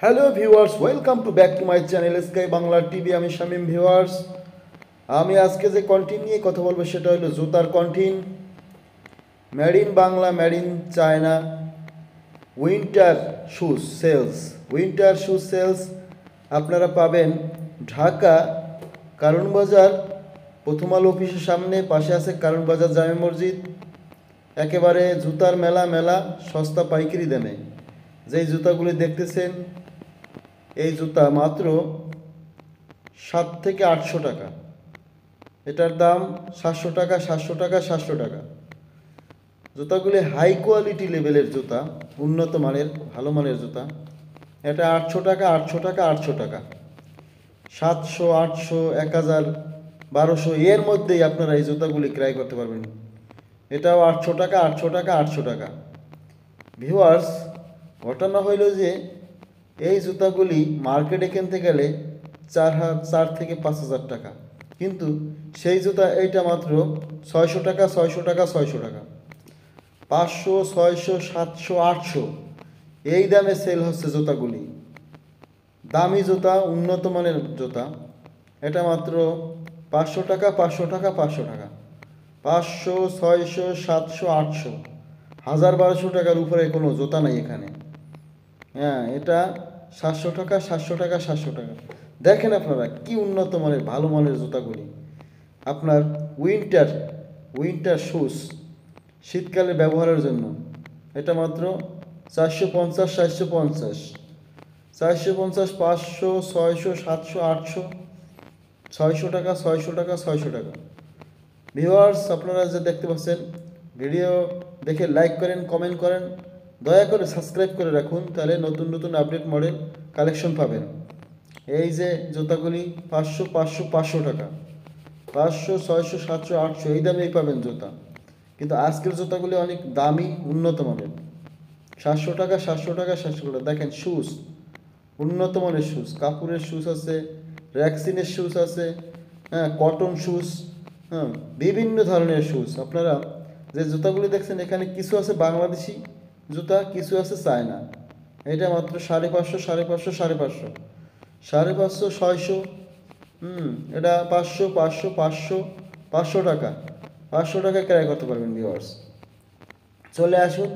Hello viewers, welcome to back to my channel sky Bangla TV. আমি Shamim. Viewers, আমি আজকে যে কন্টেন্ট নিয়ে কথা বলবো সেটা হলো জুতার content. Made in Bangla, made in China, winter shoes sales. Winter shoes sales আপনারা পাবেন ঢাকা কারণ বাজার প্রথম আলো অফিসের সামনে, পাশে আছে কারণ বাজার জামে মসজিদ। একেবারে জুতার মেলা মেলা সস্তা পাইকারি দামে যেই জুতাগুলি দেখতেছেন, এই জুতা মাত্র 700 থেকে 800 টাকা। এটার দাম 700 টাকা, 700 টাকা, 700 টাকা। জুতাগুলি হাই কোয়ালিটি লেভেলের জুতা, উন্নত মানের, ভালো মানের জুতা। এটা 800 টাকা, 800 টাকা, 800 টাকা, 700, 800, 1000, 1200 এর মধ্যেই আপনারা এই জুতাগুলি ক্রয় করতে পারবেন। এটাও 800 টাকা, 800 টাকা, 800 টাকা। ভিউয়ার্স, ঘটনা হইল যে এই জুতাগুলি মার্কেটে কিনতে গেলে 4 থেকে 5 হাজার টাকা, কিন্তু সেই জুতা এইটা মাত্র 600 টাকা, 600 টাকা, 600 টাকা, 500, 600, 700, 800 এই দামে সেল হচ্ছে জুতাগুলি। দামি জুতা, উন্নত মানের জুতা। এটা মাত্র 500 টাকা, 500 টাকা, 500 টাকা, 500, 600, 700, 800, 1000, 1200 টাকার উপরে কোনো জুতা নাই এখানে। হ্যাঁ, এটা 700 টাকা, 700 টাকা, 700 টাকা। দেখেন আপনারা কি উন্নত মানের, ভালো মানের জুতাগুলি। আপনার উইন্টার উইন্টার শুজ, শীতকালে ব্যবহারের জন্য। এটা মাত্র 450, 450, 450, 500, 600, 700, 800, 600 টাকা, 600 টাকা, 600 টাকা। ভিউয়ার্স, আপনারা যে দেখতে পাচ্ছেন, ভিডিও দেখে লাইক করেন, কমেন্ট করেন, দয়া করে সাবস্ক্রাইব করে রাখুন, তাহলে নতুন নতুন আপডেট মডেল কালেকশন পাবেন। এই যে জুতাগুলি 500, 500, 500 টাকা, 500, 600, 700, 800 এই দামেই পাবেন জুতা। কিন্তু আজকের জুতাগুলি অনেক দামি, উন্নত মানের। 700 টাকা, 700 টাকা, 700 টাকা। দেখেন শুজ, উন্নত মানের শুজ, কাপড়ের শুজ আছে, র্যাক্সিনের শুজ আছে, হ্যাঁ, কটন শুজ, হ্যাঁ, বিভিন্ন ধরনের শুজ। আপনারা যে জুতাগুলি দেখছেন, এখানে কিছু আছে বাংলাদেশি জুতা, কিছু আছে চায়না। এটা মাত্র 550, 550, 550, 550, 600, এটা 500, 500, 500, 500 টাকা, 500 টাকা ক্রয় করতে পারবেন। ভিউয়ার্স, চলে আসুন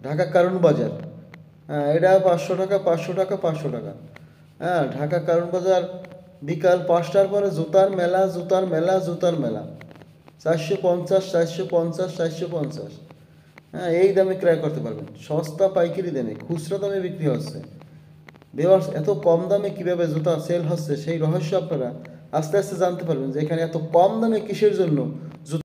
ঢাকা কারণ বাজার। হ্যাঁ, এটা 500 টাকা, 500 টাকা, 500 টাকা। হ্যাঁ, ঢাকা কারণ বাজার বিকাল 5টার পরে জুতার মেলা, জুতার মেলা, জুতার মেলা। 450, 450, 450, হ্যাঁ, এই দামে ক্রয় করতে পারবেন। সস্তা পাইকারি দামে, খুচরা দামে বিক্রি হচ্ছে। ভিউয়ার্স, এত কম দামে কীভাবে জুতা সেল হচ্ছে সেই রহস্য আপনারা আস্তে আস্তে জানতে পারবেন, যে এখানে এত কম দামে কিসের জন্য